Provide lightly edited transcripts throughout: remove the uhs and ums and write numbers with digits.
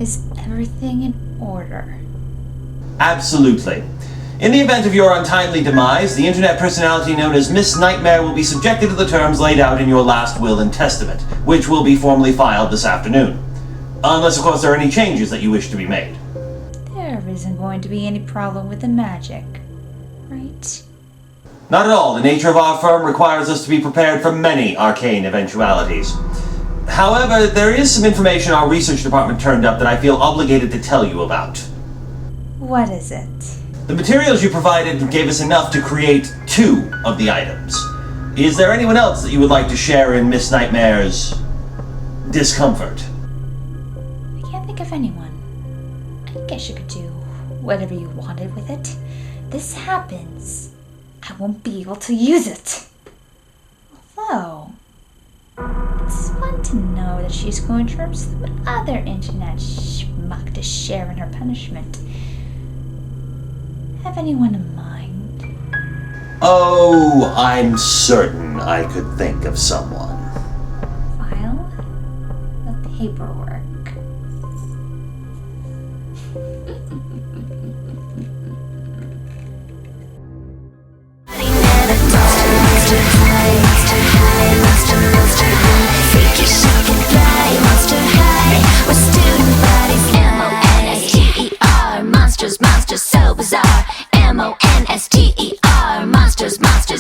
Is everything in order? Absolutely. In the event of your untimely demise, the internet personality known as Miss Nightmare will be subjected to the terms laid out in your last will and testament, which will be formally filed this afternoon. Unless, of course, there are any changes that you wish to be made. There isn't going to be any problem with the magic, right? Not at all. The nature of our firm requires us to be prepared for many arcane eventualities. However, there is some information our research department turned up that I feel obligated to tell you about. What is it? The materials you provided gave us enough to create 2 of the items. Is there anyone else that you would like to share in Miss Nightmare's discomfort? I can't think of anyone. I guess you could do whatever you wanted with it. This happens, I won't be able to use it. Although, it's fun to know that she's going to terms with some other internet schmuck to share in her punishment. Have anyone in mind? Oh, I'm certain I could think of someone. File the paperwork. Monsters, so bizarre. M-O-N-S-T-E-R. Monsters,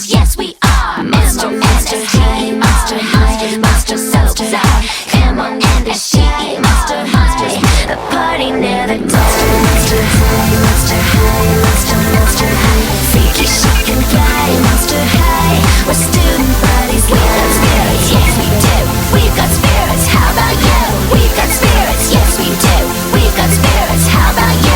yes we are. M-O-N-S-T-E-R. Monsters, so bizarre. M-O-N-S-T-E-R. Monsters, the party never dies. Monster high. Freaky shit can fly. Monster high. We're student bodies, we've got spirits, yes we do. We've got spirits, how about you? We've got spirits, yes we do. We've got spirits, how about you?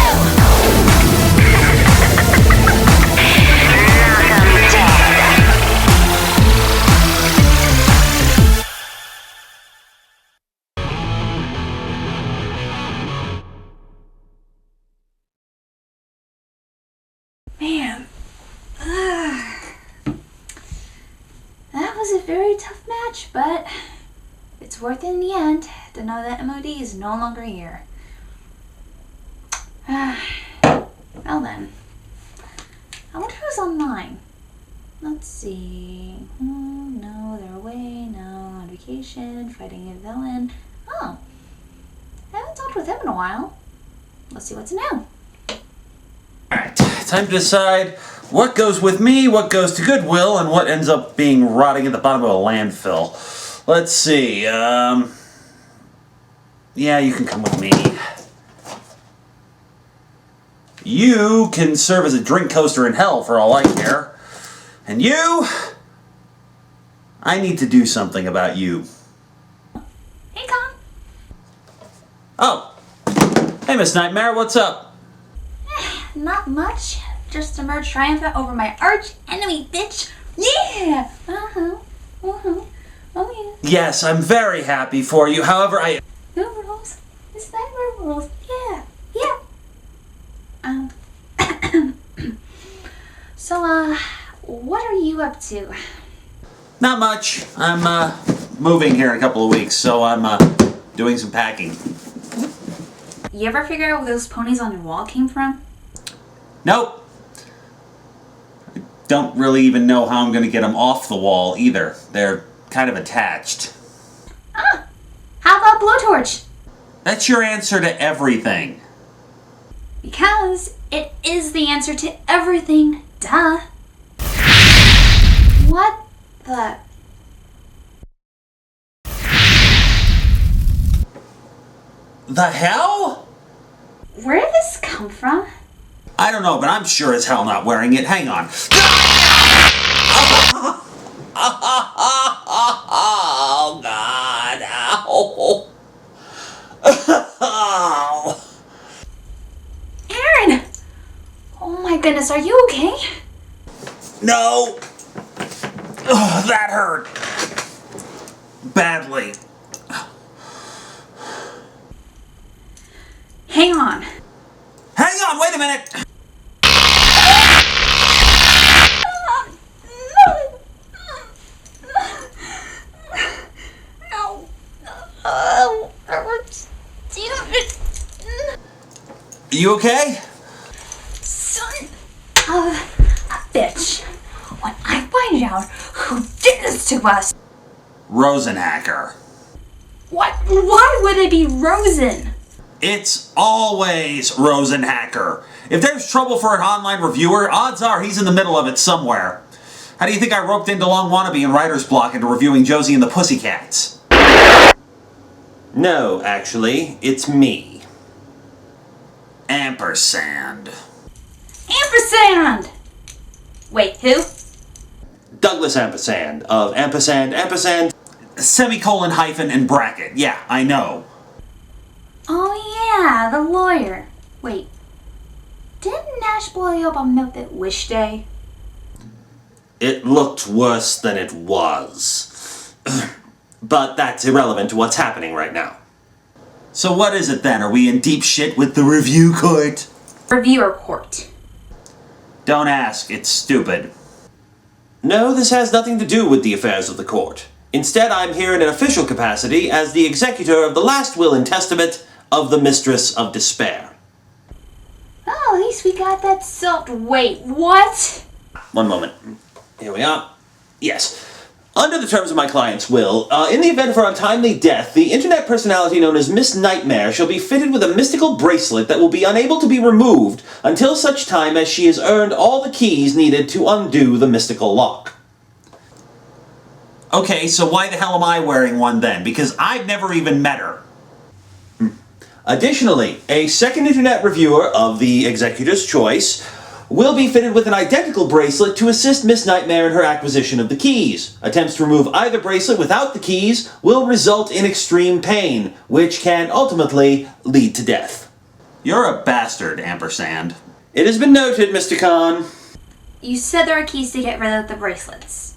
Man, that was a very tough match, but it's worth it in the end to know that MOD is no longer here. Well then, I wonder who's online. Let's see. No, they're away. No, on vacation, fighting a villain. Oh, I haven't talked with him in a while. Let's see what's new. Alright, time to decide what goes with me, what goes to Goodwill, and what ends up being rotting at the bottom of a landfill. Let's see, yeah, you can come with me. You can serve as a drink coaster in hell for all I care. And you, I need to do something about you. Hey, Con. Oh, hey Miss Nightmare, what's up? Not much. Just emerged triumphant over my arch enemy, bitch. Yeah! Oh yeah. Yes, I'm very happy for you, however Who rules? It's that rules. Yeah. So, what are you up to? Not much. I'm, moving here in a couple of weeks, so I'm, doing some packing. You ever figure out where those ponies on your wall came from? Nope. I don't really even know how I'm gonna get them off the wall, either. They're kind of attached. How about blowtorch? That's your answer to everything. Because it is the answer to everything. Duh. What the... The hell? Where did this come from? I don't know, but I'm sure as hell not wearing it. Hang on. Oh, God. Ow. Ow. Aaron! Oh my goodness, are you okay? No. Oh, that hurt. Badly. Hang on. Hang on, wait a minute. Ow. Oh, that hurts. You okay? Son of a bitch. When I find out who did this to us. Rosenhacker. What? Why would it be Rosen? It's always Rosenhacker. If there's trouble for an online reviewer, odds are he's in the middle of it somewhere. How do you think I roped into Long Wannabe and Writer's Block into reviewing Josie and the Pussycats? No, actually, it's me. Ampersand. Ampersand! Wait, who? Douglas Ampersand of ampersand, semicolon, hyphen, and bracket. Yeah, I know. Oh yeah, the lawyer. Wait, didn't Nash blow you up on Milk at Wish Day? It looked worse than it was. But that's irrelevant to what's happening right now. So what is it then? Are we in deep shit with the review court? Reviewer court. Don't ask, it's stupid. No, this has nothing to do with the affairs of the court. Instead, I'm here in an official capacity as the executor of the last will and testament of the Mistress of Despair. Oh, at least we got that salt. Wait, what? One moment. Here we are. Yes. Under the terms of my client's will, in the event of her untimely death, the internet personality known as Miss Nightmare shall be fitted with a mystical bracelet that will be unable to be removed until such time as she has earned all the keys needed to undo the mystical lock. Okay, so why the hell am I wearing one then? Because I've never even met her. Additionally, a second internet reviewer of the executor's choice will be fitted with an identical bracelet to assist Miss Nightmare in her acquisition of the keys. Attempts to remove either bracelet without the keys will result in extreme pain, which can ultimately lead to death. You're a bastard, Ampersand. It has been noted, Mr. Khan. You said there are keys to get rid of the bracelets.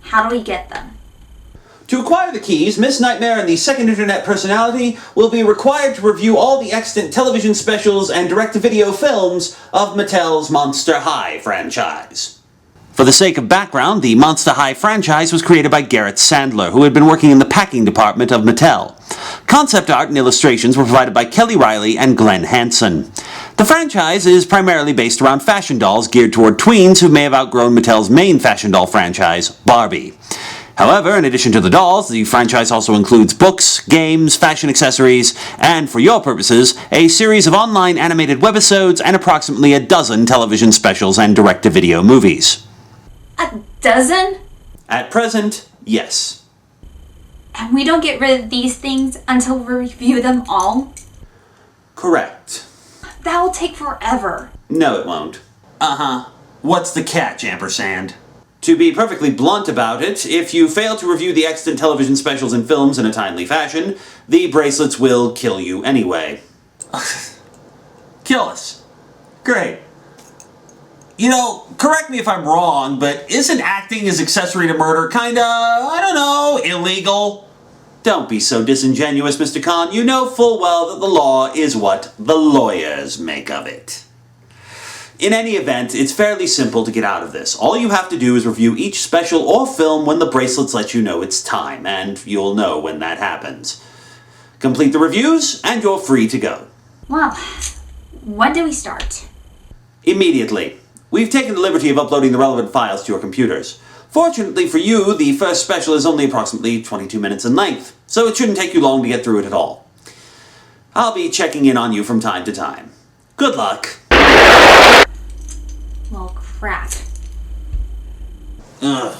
How do we get them? To acquire the keys, Miss Nightmare and the second internet personality will be required to review all the extant television specials and direct-to-video films of Mattel's Monster High franchise. For the sake of background, the Monster High franchise was created by Garrett Sandler, who had been working in the packing department of Mattel. Concept art and illustrations were provided by Kelly Riley and Glenn Hansen. The franchise is primarily based around fashion dolls geared toward tweens who may have outgrown Mattel's main fashion doll franchise, Barbie. However, in addition to the dolls, the franchise also includes books, games, fashion accessories, and, for your purposes, a series of online animated webisodes and approximately a dozen television specials and direct-to-video movies. A dozen? At present, yes. And we don't get rid of these things until we review them all? Correct. That will take forever. No, it won't. Uh-huh. What's the catch, Ampersand? To be perfectly blunt about it, if you fail to review the extant television specials and films in a timely fashion, the bracelets will kill you anyway. Kill us. Great. You know, correct me if I'm wrong, but isn't acting as accessory to murder kinda, I don't know, illegal? Don't be so disingenuous, Mr. Khan. You know full well that the law is what the lawyers make of it. In any event, it's fairly simple to get out of this. All you have to do is review each special or film when the bracelets let you know it's time, and you'll know when that happens. Complete the reviews, and you're free to go. Well, when do we start? Immediately. We've taken the liberty of uploading the relevant files to your computers. Fortunately for you, the first special is only approximately 22 minutes in length, so it shouldn't take you long to get through it at all. I'll be checking in on you from time to time. Good luck. Well, crap. Ugh.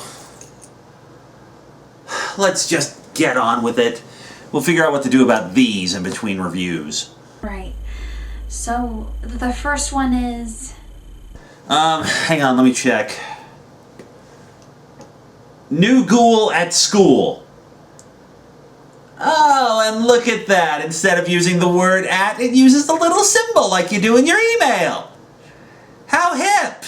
Let's just get on with it. We'll figure out what to do about these in between reviews. Right. So, the first one is... Hang on, let me check. New Ghoul at School. Oh, and look at that. Instead of using the word at, it uses the little symbol like you do in your email. How hip!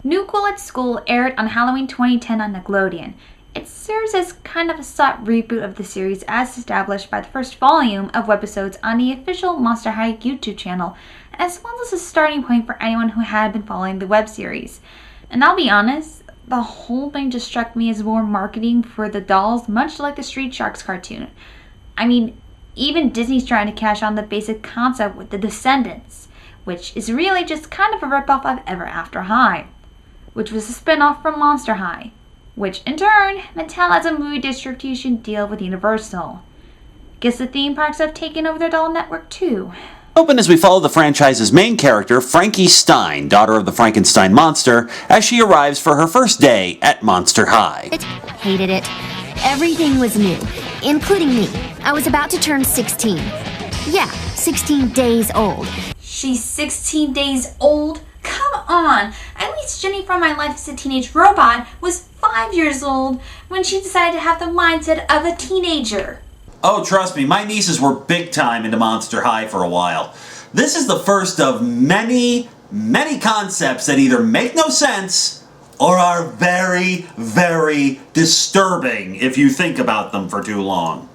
New Ghoul at School aired on Halloween 2010 on Nickelodeon. It serves as kind of a soft reboot of the series as established by the first volume of webisodes on the official Monster High YouTube channel, as well as a starting point for anyone who had been following the web series. And I'll be honest, the whole thing just struck me as more marketing for the dolls, much like the Street Sharks cartoon. I mean, even Disney's trying to cash on the basic concept with The Descendants, which is really just kind of a ripoff of Ever After High, which was a spin-off from Monster High, which in turn, Mattel has a movie distribution deal with Universal. Guess the theme parks have taken over their doll network too. Open as we follow the franchise's main character, Frankie Stein, daughter of the Frankenstein monster, as she arrives for her first day at Monster High. Hated it. Everything was new, including me. I was about to turn 16. Yeah, 16 days old. She's 16 days old? Come on! At least Jenny from My Life as a Teenage Robot was 5 years old when she decided to have the mindset of a teenager. Oh, trust me, my nieces were big time into Monster High for a while. This is the first of many, many concepts that either make no sense or are very, very disturbing if you think about them for too long.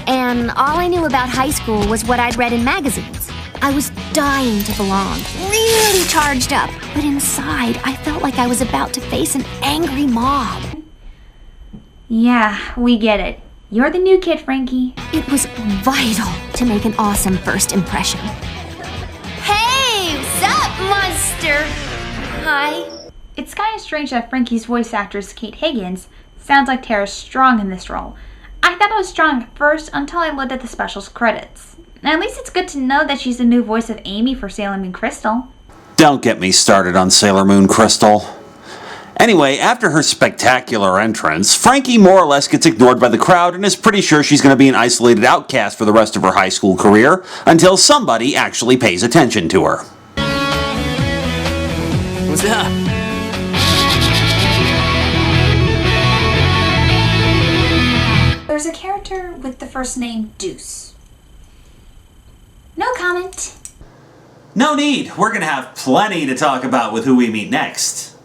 And all I knew about high school was what I'd read in magazines. I was dying to belong, really charged up, but inside I felt like I was about to face an angry mob. Yeah, we get it. You're the new kid, Frankie. It was vital to make an awesome first impression. Hey, what's up, monster? Hi. It's kind of strange that Frankie's voice actress, Kate Higgins, sounds like Tara Strong in this role. I thought it was Strong at first until I looked at the specials credits. At least it's good to know that she's the new voice of Amy for Sailor Moon Crystal. Don't get me started on Sailor Moon Crystal. Anyway, after her spectacular entrance, Frankie more or less gets ignored by the crowd and is pretty sure she's going to be an isolated outcast for the rest of her high school career until somebody actually pays attention to her. What's up? There's a character with the first name Deuce. No comment. No need. We're going to have plenty to talk about with who we meet next.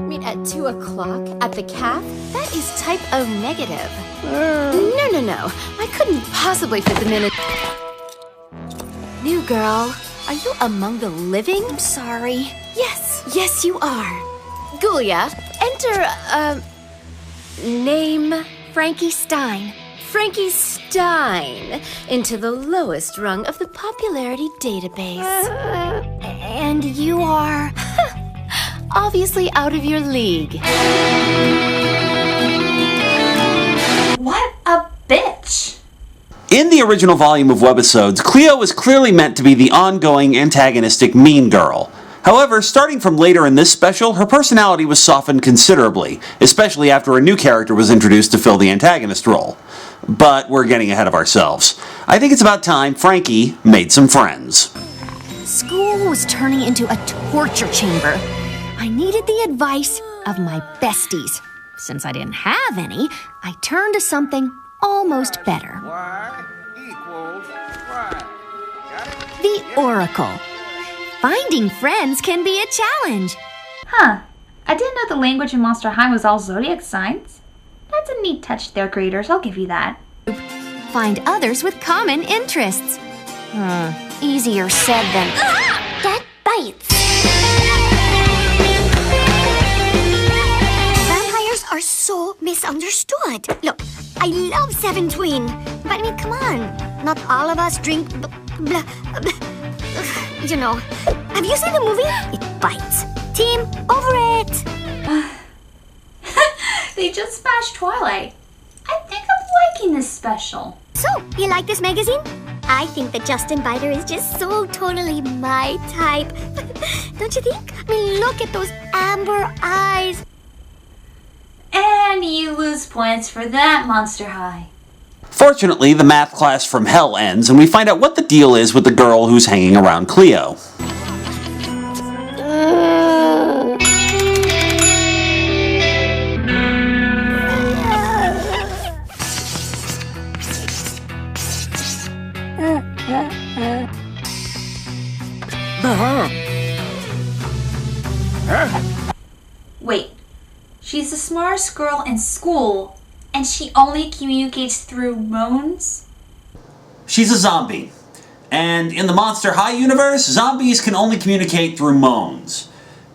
Meet at 2 o'clock at the caf? That is type O negative. No. I couldn't possibly fit them in a... New girl, are you among the living? I'm sorry. Yes, you are. Gulia, enter, name Frankie Stein. Frankie Stein into the lowest rung of the popularity database. And you are... Obviously out of your league. What a bitch! In the original volume of webisodes, Cleo was clearly meant to be the ongoing antagonistic mean girl. However, starting from later in this special, her personality was softened considerably, especially after a new character was introduced to fill the antagonist role. But we're getting ahead of ourselves. I think it's about time Frankie made some friends. School was turning into a torture chamber. I needed the advice of my besties. Since I didn't have any, I turned to something almost better. Y equals Y. The Oracle. Finding friends can be a challenge. Huh. I didn't know the language in Monster High was all zodiac signs. That's a neat touch there, creators. I'll give you that. Find others with common interests. Easier said than... That bites. Vampires are so misunderstood. Look, I love Seven Twin, but I mean, come on. Not all of us drink blah. You know. Have you seen the movie? It bites. Team, over it. They just smashed Twilight. I think I'm liking this special. So, you like this magazine? I think that Justin Biter is just so totally my type. Don't you think? I mean, look at those amber eyes. And you lose points for that, Monster High. Fortunately, the math class from hell ends, and we find out what the deal is with the girl who's hanging around Cleo. Wait, she's the smartest girl in school, and she only communicates through moans? She's a zombie. And in the Monster High universe, zombies can only communicate through moans.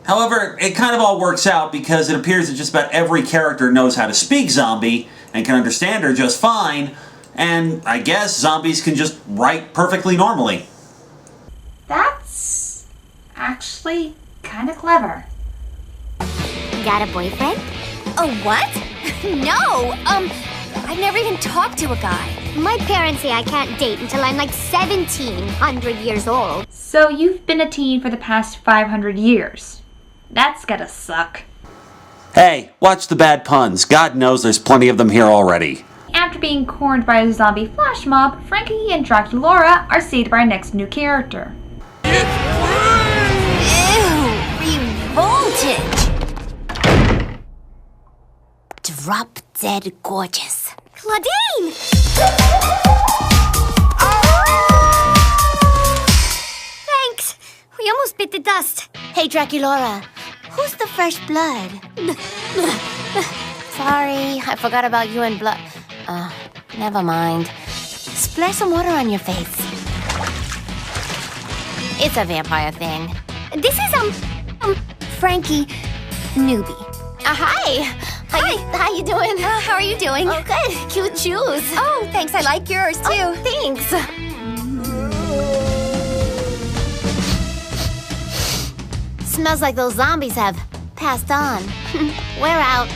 However, it kind of all works out because it appears that just about every character knows how to speak zombie and can understand her just fine, And I guess zombies can just write perfectly normally. That's actually kind of clever. Got a boyfriend? Oh, what? No, I've never even talked to a guy. My parents say I can't date until I'm like 1700 years old. So you've been a teen for the past 500 years. That's gotta suck. Hey, watch the bad puns. God knows there's plenty of them here already. After being cornered by a zombie flash mob, Frankie and Draculaura are saved by our next new character. Ew, revoltage. Drop dead gorgeous. Claudine! Thanks. We almost bit the dust. Hey, Draculaura, who's the fresh blood? Sorry, I forgot about you and blood. Never mind. Splash some water on your face. It's a vampire thing. This is, Frankie, newbie. Hi. How you doing? How are you doing? Oh, good. Cute shoes. Oh, thanks. I like yours too. Oh, thanks. Smells like those zombies have passed on. We're out.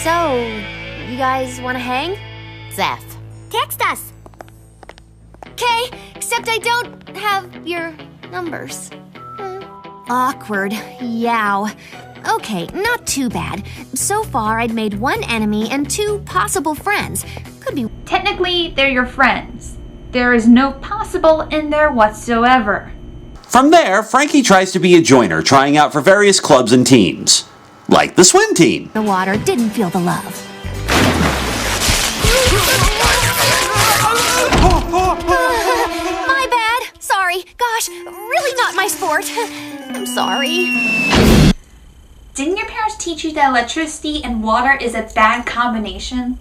So, you guys want to hang? Zeph. Text us. Okay, except I don't have your numbers. Awkward. Yow. Okay, not too bad. So far, I'd made one enemy and 2 possible friends. Could be. Technically, they're your friends. There is no possible in there whatsoever. From there, Frankie tries to be a joiner, trying out for various clubs and teams. Like the swim team. The water didn't feel the love. My bad. Sorry. Gosh, really not my sport. I'm sorry. Didn't your parents teach you that electricity and water is a bad combination?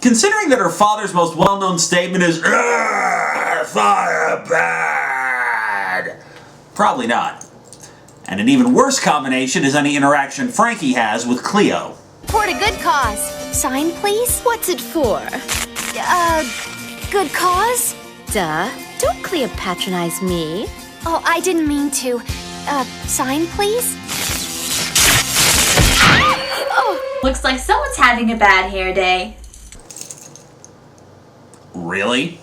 Considering that her father's most well-known statement is fire bad, probably not. And an even worse combination is any interaction Frankie has with Cleo. Toward a good cause. Sign, please? What's it for? Good cause? Duh. Don't Cleo patronize me. Oh, I didn't mean to. Sign, please? Looks like someone's having a bad hair day. Really?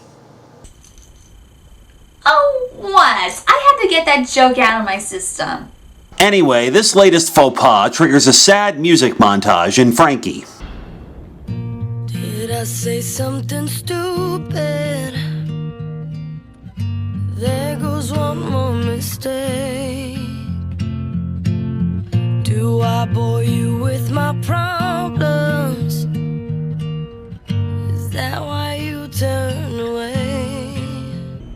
Oh, what? I had to get that joke out of my system. Anyway, this latest faux pas triggers a sad music montage in Frankie. Did I say something stupid? There goes one more mistake. Do I bore you with my problems? Is that why you turn away?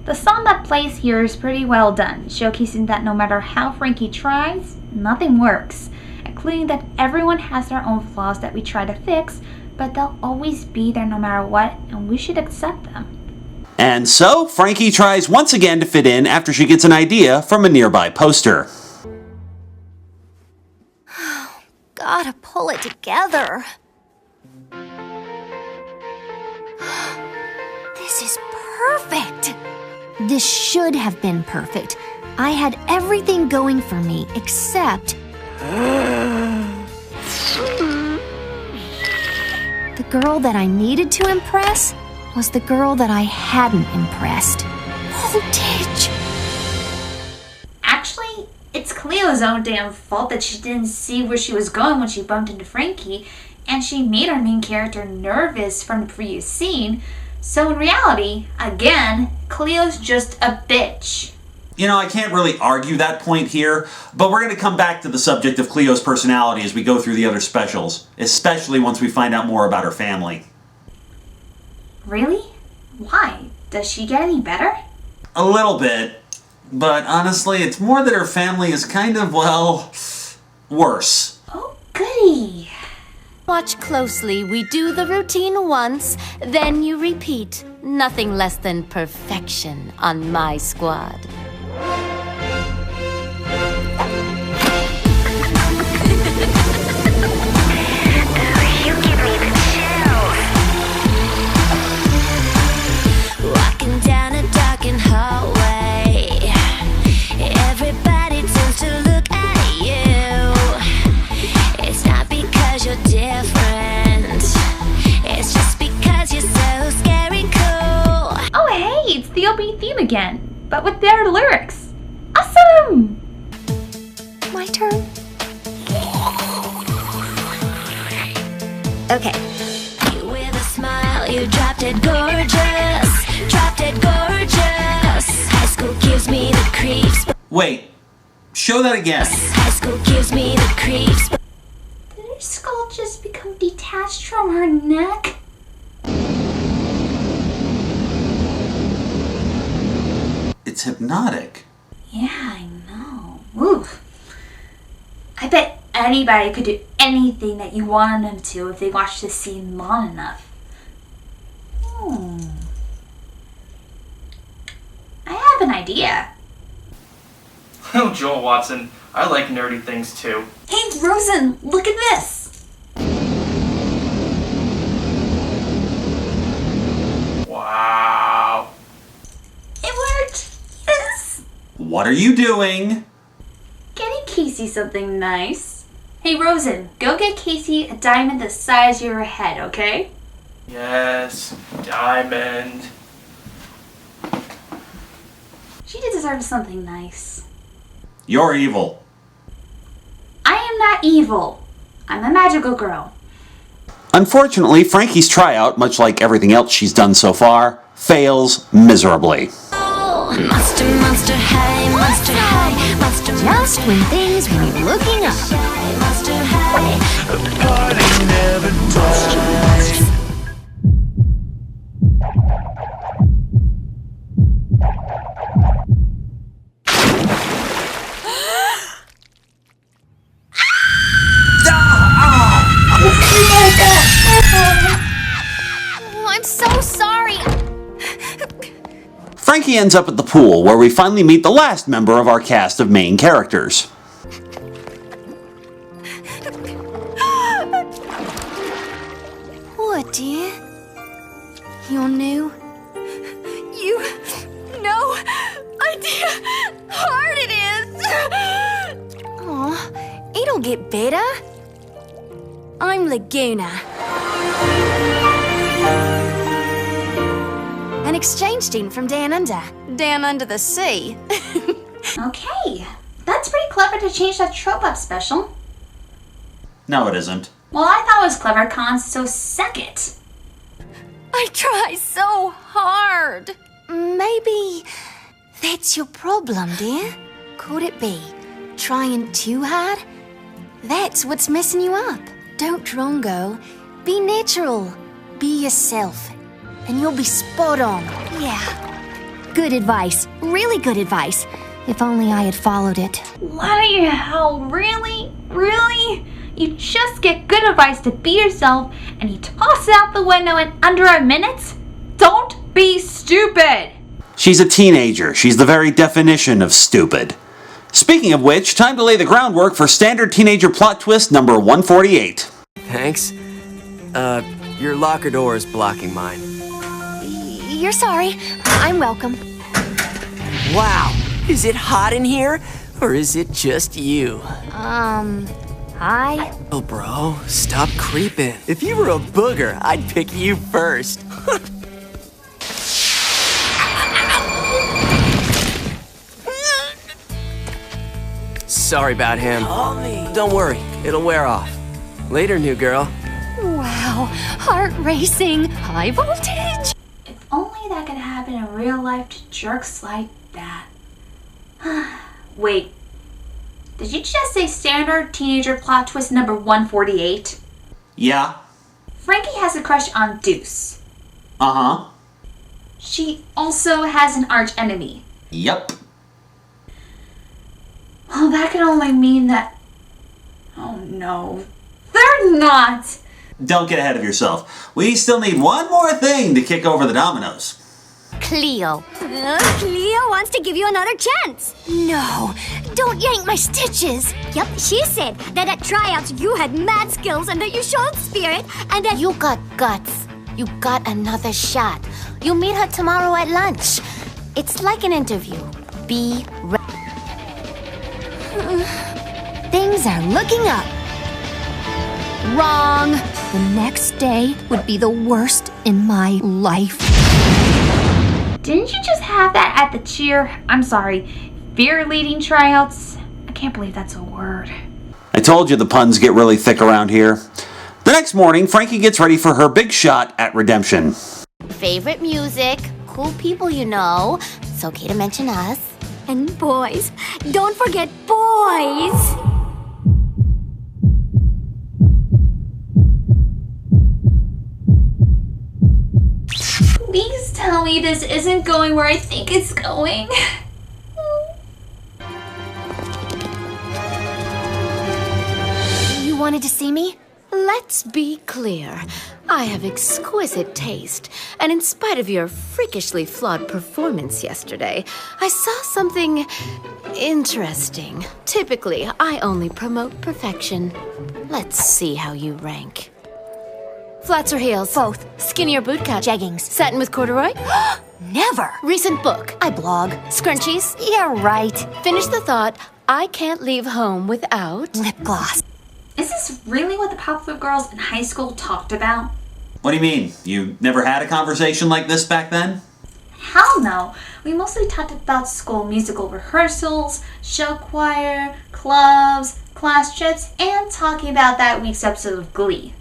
The song that plays here is pretty well done, showcasing that no matter how Frankie tries, nothing works, including that everyone has their own flaws that we try to fix, but they'll always be there no matter what, and we should accept them. And so, Frankie tries once again to fit in after she gets an idea from a nearby poster. Gotta pull it together. This is perfect. This should have been perfect. I had everything going for me except the girl that I needed to impress was the girl that I hadn't impressed. Voltage. Actually, it's Cleo's own damn fault that she didn't see where she was going when she bumped into Frankie, and she made our main character nervous from the previous scene. So in reality, again, Cleo's just a bitch. You know, I can't really argue that point here, but we're going to come back to the subject of Cleo's personality as we go through the other specials, especially once we find out more about her family. Really? Why? Does she get any better? A little bit, but honestly, it's more that her family is kind of, well, worse. Oh, goody. Watch closely. We do the routine once, then you repeat. Nothing less than perfection on my squad. You give me the chills. again, but with their lyrics. Awesome! My turn? Okay. You with a smile, you dropped it gorgeous. Dropped it gorgeous. High school gives me the creeps. Wait, show that again. High school gives me the creeps. Did her skull just become detached from her neck? It's hypnotic. Yeah, I know. Oof. I bet anybody could do anything that you wanted them to if they watched this scene long enough. I have an idea. Oh, Joel Watson, I like nerdy things too. Hey, Rosen, look at this. Wow. It worked. Yes. What are you doing? Getting Casey something nice. Hey, Rosen, go get Casey a diamond the size of your head, okay? Yes, diamond. She deserves something nice. You're evil. I am not evil. I'm a magical girl. Unfortunately, Frankie's tryout, much like everything else she's done so far, fails miserably. Oh, monster, monster high, monster high, monster, Just when things were looking up. monster high. Oh, I'm so sorry. Frankie ends up at the pool, where we finally meet the last member of our cast of main characters. What, dear? You're new? You no idea how hard it is. Aw, it'll get better. I'm Laguna. An exchange student from down under the sea. Okay, that's pretty clever to change that trope up special. No, it isn't. Well, I thought it was clever, Cons, so suck it. I try so hard. Maybe that's your problem, dear. Could it be? Trying too hard? That's what's messing you up. Don't drongo. Be natural. Be yourself. And you'll be spot on. Yeah. Good advice. Really good advice. If only I had followed it. Bloody hell, really? Really? You just get good advice to be yourself and you toss it out the window in under a minute? Don't be stupid! She's a teenager. She's the very definition of stupid. Speaking of which, time to lay the groundwork for standard teenager plot twist number 148. Thanks. Your locker door is blocking mine. You're sorry. I'm welcome. Wow, is it hot in here? Or is it just you? Hi. Oh, bro, stop creeping. If you were a booger, I'd pick you first. Sorry about him. Don't worry, it'll wear off. Later, new girl. Wow. Heart racing. High voltage. If only that could happen in real life to jerks like that. Wait, did you just say standard teenager plot twist number 148? Yeah? Frankie has a crush on Deuce. Uh-huh. She also has an arch enemy. Yep. Well, that can only mean that... Oh no, they're not! Don't get ahead of yourself. We still need one more thing to kick over the dominoes. Cleo. Cleo wants to give you another chance. No. Don't yank my stitches. Yep, she said that at tryouts you had mad skills and that you showed spirit and that You got guts. You got another shot. You'll meet her tomorrow at lunch. It's like an interview. Be ready. Things are looking up. Wrong. The next day would be the worst in my life. Didn't you just have that at the I'm sorry, cheerleading tryouts? I can't believe that's a word. I told you the puns get really thick around here. The next morning, Frankie gets ready for her big shot at redemption. Favorite music, cool people you know. It's okay to mention us. And boys. Don't forget boys! Please tell me this isn't going where I think it's going. You wanted to see me? Let's be clear. I have exquisite taste, and in spite of your freakishly flawed performance yesterday, I saw something interesting. Typically, I only promote perfection. Let's see how you rank. Flats or heels? Both. Skinny or bootcut? Jeggings. Satin with corduroy? Never. Recent book? I blog. Scrunchies? Yeah, right. Finish the thought. I can't leave home without... Lip gloss. Is this really what the popular girls in high school talked about? What do you mean? You never had a conversation like this back then? Hell no. We mostly talked about school musical rehearsals, show choir, clubs, class trips, and talking about that week's episode of Glee.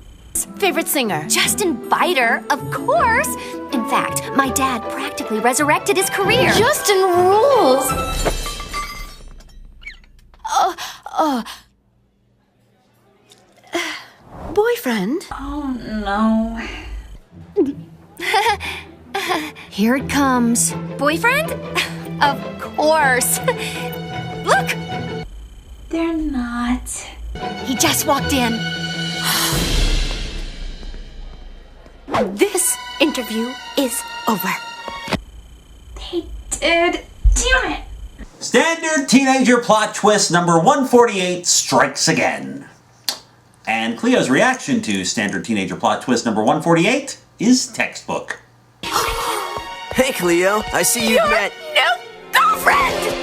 Favorite singer? Justin Bieber, of course. In fact, my dad practically resurrected his career. Justin rules! Boyfriend? Oh no. Here it comes. Boyfriend? Of course. Look! They're not. He just walked in. This interview is over. They did. Damn it. Standard teenager plot twist number 148 strikes again. And Cleo's reaction to standard teenager plot twist number 148 is textbook. Hey, Cleo. I see you've met... New girlfriend!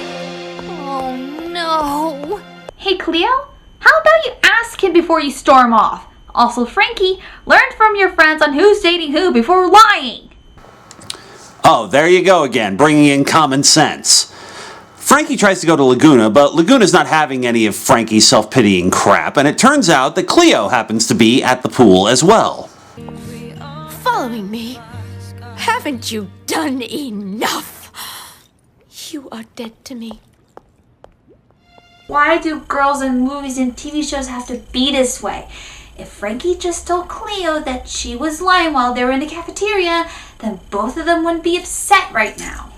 Oh no. Hey Cleo, how about you ask him before you storm off? Also, Frankie, learn from your friends on who's dating who before lying. Oh, there you go again, bringing in common sense. Frankie tries to go to Laguna, but Laguna's not having any of Frankie's self-pitying crap, and it turns out that Cleo happens to be at the pool as well. Following me? Haven't you done enough? You are dead to me. Why do girls in movies and TV shows have to be this way? If Frankie just told Cleo that she was lying while they were in the cafeteria, then both of them wouldn't be upset right now.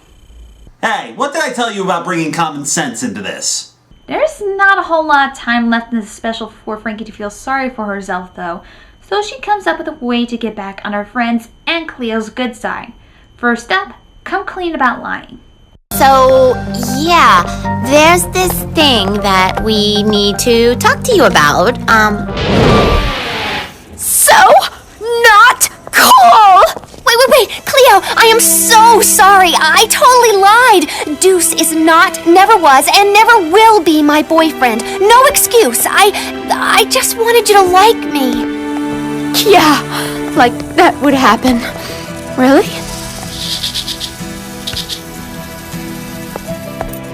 Hey, what did I tell you about bringing common sense into this? There's not a whole lot of time left in this special for Frankie to feel sorry for herself, though, so she comes up with a way to get back on her friends and Cleo's good side. First up, come clean about lying. So, yeah, there's this thing that we need to talk to you about. So not cool! Wait, Cleo, I am so sorry. I totally lied. Deuce is not, never was, and never will be my boyfriend. No excuse. I just wanted you to like me. Yeah, like that would happen. Really?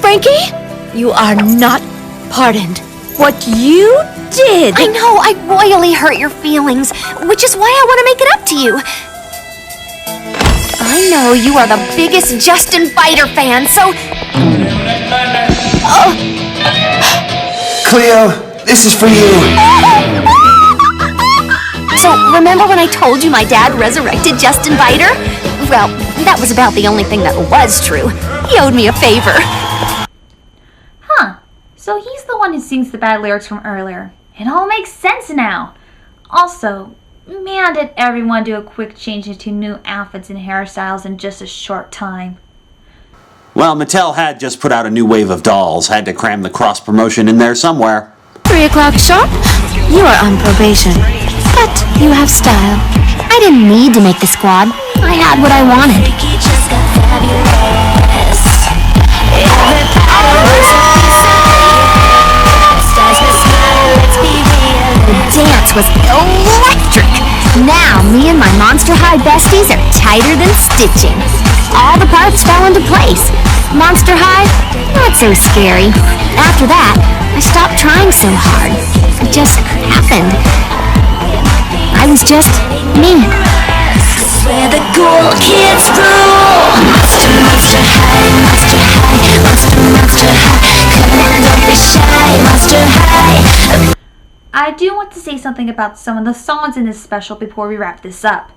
Frankie? You are not pardoned. What you did... I know, I royally hurt your feelings, which is why I want to make it up to you. I know you are the biggest Justin Bieber fan, so... Cleo, this is for you. So, remember when I told you my dad resurrected Justin Bieber? Well, that was about the only thing that was true. He owed me a favor. Huh, so he's the one who sings the bad lyrics from earlier. It all makes sense now. Also, man, did everyone do a quick change into new outfits and hairstyles in just a short time. Well, Mattel had just put out a new wave of dolls, had to cram the cross-promotion in there somewhere. 3 o'clock sharp? You are on probation, but you have style. I didn't need to make the squad. I had what I wanted. The dance was electric. Now, me and my Monster High besties are tighter than stitching. all the parts fell into place. Monster High? Not so scary. After that, I stopped trying so hard. It just happened. I was just me. Where the cool kids rule. Monster, monster high, monster high, monster, monster high. Come on, don't be shy, monster high. I do want to say something about some of the songs in this special before we wrap this up.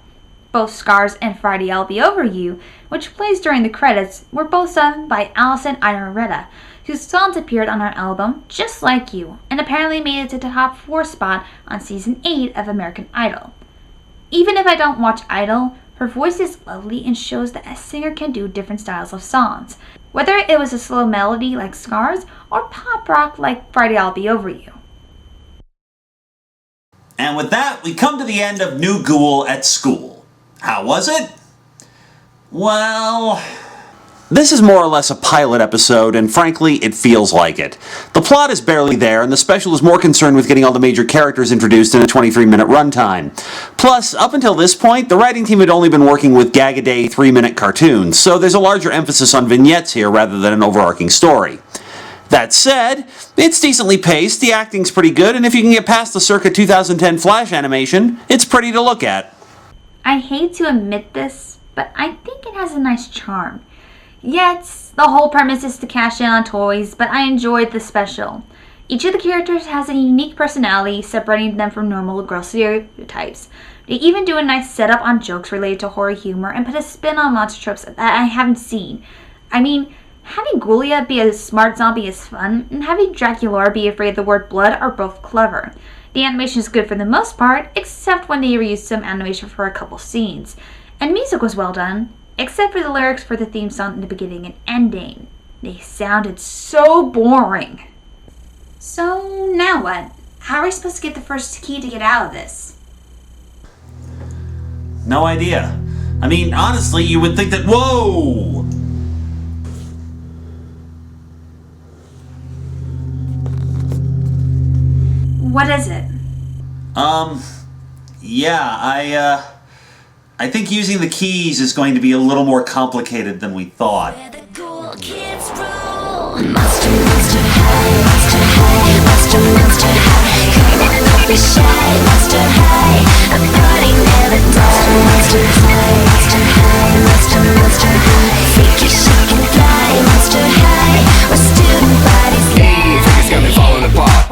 Both Scars and Friday I'll Be Over You, which plays during the credits, were both sung by Allison Inarritu, whose songs appeared on our album Just Like You, and apparently made it to the top 4 spot on Season 8 of American Idol. Even if I don't watch Idol, her voice is lovely and shows that a singer can do different styles of songs, whether it was a slow melody like Scars or pop rock like Friday I'll Be Over You. And with that, we come to the end of New Ghoul at School. How was it? Well, this is more or less a pilot episode, and frankly, it feels like it. The plot is barely there, and the special is more concerned with getting all the major characters introduced in a 23-minute runtime. Plus, up until this point, the writing team had only been working with gag-a-day 3-minute cartoons, so there's a larger emphasis on vignettes here rather than an overarching story. That said, it's decently paced, the acting's pretty good, and if you can get past the circa 2010 Flash animation, it's pretty to look at. I hate to admit this, but I think it has a nice charm. Yes, the whole premise is to cash in on toys, but I enjoyed the special. Each of the characters has a unique personality, separating them from normal girl stereotypes. They even do a nice setup on jokes related to horror humor and put a spin on monster tropes that I haven't seen. I mean, having Ghoulia be a smart zombie is fun, and having Draculaura be afraid of the word blood are both clever. The animation is good for the most part, except when they reused some animation for a couple scenes. And music was well done, except for the lyrics for the theme song in the beginning and ending. They sounded so boring. So now what? How are we supposed to get the first key to get out of this? No idea. I mean, honestly, you would think that... Whoa! What is it? Yeah, I think using the keys is going to be a little more complicated than we thought. Where the cool kids rule. Monster, monster high, monster high, monster, monster high. Come on, don't be shy, monster high. A party never dies. Monster high, monster high, monster, monster high. Freaky, shake and fly, monster high. We're student bodies. Freaky's got me falling apart.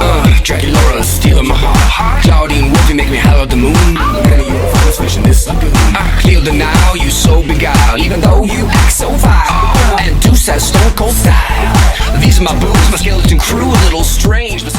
Draculaura stealing my heart. Claudine Wolfie make me holler at the moon. And you're a first fish in this lagoon. Clear the now, you so beguiled. Even though you act so vile. And Deuce has stone cold style. These are my boobs, my skeleton crew, a little strange. But